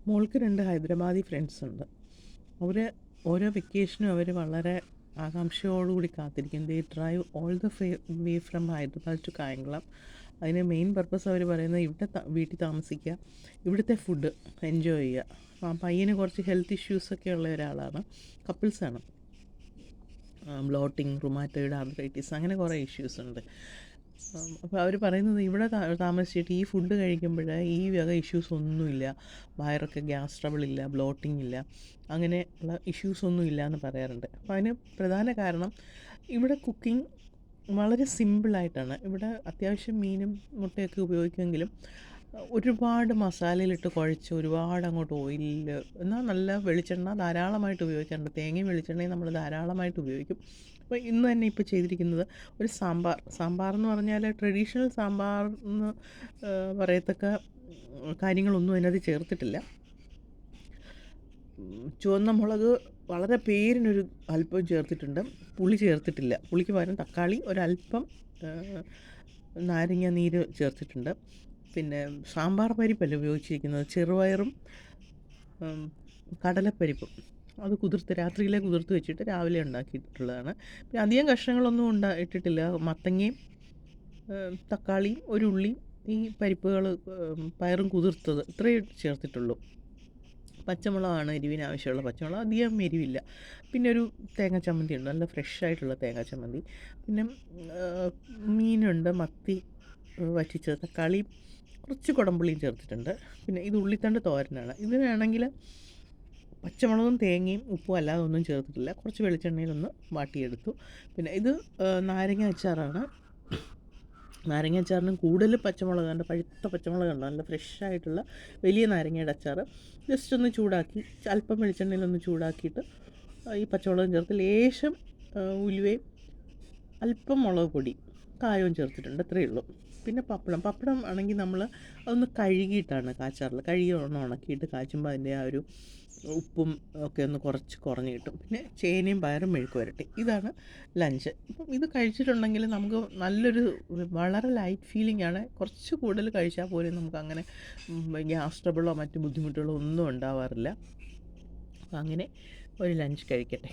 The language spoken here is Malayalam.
മോൾക്ക് 2 ഹൈദരാബാദി ഫ്രണ്ട്സുണ്ട്. അവർ ഓരോ വെക്കേഷനും അവർ വളരെ ആകാംക്ഷയോടുകൂടി കാത്തിരിക്കും. They drive all the way from Hyderabad to Kayamkulam. അതിന് മെയിൻ പർപ്പസ് അവർ പറയുന്നത് ഇവിടെ വീട്ടിൽ താമസിക്കുക, ഇവിടുത്തെ ഫുഡ് എൻജോയ് ചെയ്യുക. ആ പയ്യന് കുറച്ച് ഹെൽത്ത് ഇഷ്യൂസൊക്കെ ഉള്ള ഒരാളാണ്, കപ്പിൾസാണ്. ബ്ലോട്ടിങ്, റുമാറ്റോയിഡ് ആർത്രൈറ്റിസ്, അങ്ങനെ കുറേ ഇഷ്യൂസ് ഉണ്ട്. അപ്പോൾ അവർ പറയുന്നത് ഇവിടെ താമസിച്ചിട്ട് ഈ ഫുഡ് കഴിക്കുമ്പോൾ ഈ വക ഇഷ്യൂസ് ഒന്നുമില്ല, വയറൊക്കെ ഗ്യാസ് ട്രബിൾ ഇല്ല, ബ്ലോട്ടിംഗ് ഇല്ല, അങ്ങനെ ഉള്ള ഇഷ്യൂസ് ഒന്നും ഇല്ല എന്ന് പറയാറുണ്ട്. അപ്പോൾ അതിന് പ്രധാന കാരണം ഇവിടെ കുക്കിംഗ് വളരെ സിമ്പിളായിട്ടാണ്. ഇവിടെ അത്യാവശ്യം മീനും മുട്ടയൊക്കെ ഉപയോഗിക്കുമെങ്കിലും ഒരുപാട് മസാലയിലിട്ട് കുഴച്ച് ഒരുപാട് അങ്ങോട്ട് ഓയിലിൽ, എന്നാൽ നല്ല വെളിച്ചെണ്ണ ധാരാളമായിട്ട് ഉപയോഗിക്കാറുണ്ട്. തേങ്ങയും വെളിച്ചെണ്ണയും നമ്മൾ ധാരാളമായിട്ട് ഉപയോഗിക്കും. അപ്പോൾ ഇന്ന് തന്നെ ഇപ്പോൾ ചെയ്തിരിക്കുന്നത് ഒരു സാമ്പാർ എന്ന് പറഞ്ഞാൽ ട്രഡീഷണൽ സാമ്പാർ എന്ന് പറയത്തക്ക കാര്യങ്ങളൊന്നും അതിനകത്ത് ചേർത്തിട്ടില്ല. ചുവന്ന മുളക് വളരെ പേരിനൊരു അല്പം ചേർത്തിട്ടുണ്ട്, പുളി ചേർത്തിട്ടില്ല. പുളിക്ക് പകരം തക്കാളി, ഒരല്പം നാരങ്ങ നീര് ചേർത്തിട്ടുണ്ട്. പിന്നെ സാമ്പാർ പരിപ്പല്ല ഉപയോഗിച്ചിരിക്കുന്നത്, ചെറുപയറും കടലപ്പരിപ്പും. അത് രാത്രിയിലെ കുതിർത്ത് വെച്ചിട്ട് രാവിലെ ഉണ്ടാക്കിയിട്ടുള്ളതാണ്. പിന്നെ അധികം കഷ്ണങ്ങളൊന്നും ഇട്ടിട്ടില്ല. മത്തങ്ങയും തക്കാളിയും ഒരു ഉള്ളി, ഈ പരിപ്പുകൾ, പയറും കുതിർത്തത്, ഇത്രയേ ചേർത്തിട്ടുള്ളൂ. പച്ചമുളകാണ് എരിവിന് ആവശ്യമുള്ള പച്ചമുളക്, അധികം എരിവില്ല. പിന്നെ ഒരു തേങ്ങ ചമ്മന്തി ഉണ്ട്, നല്ല ഫ്രഷായിട്ടുള്ള തേങ്ങ ചമ്മന്തി. പിന്നെ മീനുണ്ട്, മത്തി വറ്റിച്ചത്, തക്കാളി, കുറച്ച് കുടംപുളിയും ചേർത്തിട്ടുണ്ട്. പിന്നെ ഇത് ഉള്ളിത്തണ്ട് തോരനാണ്. ഇതിനാണെങ്കിൽ പച്ചമുളകും തേങ്ങയും ഉപ്പും അല്ലാതെ ഒന്നും ചേർത്തിട്ടില്ല. കുറച്ച് വെളിച്ചെണ്ണയിലൊന്ന് വാട്ടിയെടുത്തു. പിന്നെ ഇത് നാരങ്ങ അച്ചാറാണ്. നാരങ്ങ അച്ചാറിനും കൂടുതൽ പച്ചമുളകുണ്ട്, പഴുത്ത പച്ചമുളകുണ്ട്, നല്ല ഫ്രഷായിട്ടുള്ള വലിയ നാരങ്ങയുടെ അച്ചാർ. ജസ്റ്റ് ഒന്ന് ചൂടാക്കി, അല്പം വെളിച്ചെണ്ണയിലൊന്ന് ചൂടാക്കിയിട്ട് ഈ പച്ചമുളകും ചേർത്ത് ലേശം ഉലുവയും അല്പം മുളക് പൊടി, കായവും ചേർത്തിട്ടുണ്ട്. അത്രയേ ഉള്ളൂ. പിന്നെ പപ്പടം ആണെങ്കിൽ നമ്മൾ അതൊന്ന് കഴുകിയിട്ടാണ് കാച്ചാറിൽ, കഴുകി ഉണക്കിയിട്ട് കാച്ചുമ്പോൾ അതിൻ്റെ ആ ഒരു ഉപ്പും ഒക്കെ ഒന്ന് കുറഞ്ഞ് കിട്ടും. പിന്നെ ചേനയും പയറും മെഴുക്ക് വരട്ടി, ഇതാണ് ലഞ്ച്. ഇപ്പം ഇത് കഴിച്ചിട്ടുണ്ടെങ്കിൽ നമുക്ക് നല്ലൊരു വളരെ ലൈറ്റ് ഫീലിംഗ് ആണ്. കുറച്ച് കൂടുതൽ കഴിച്ചാൽ പോലും നമുക്കങ്ങനെ ഗ്യാസ് ട്രബിളോ മറ്റ് ബുദ്ധിമുട്ടുകളോ ഒന്നും ഉണ്ടാവാറില്ല. അപ്പം അങ്ങനെ ഒരു ലഞ്ച് കഴിക്കട്ടെ.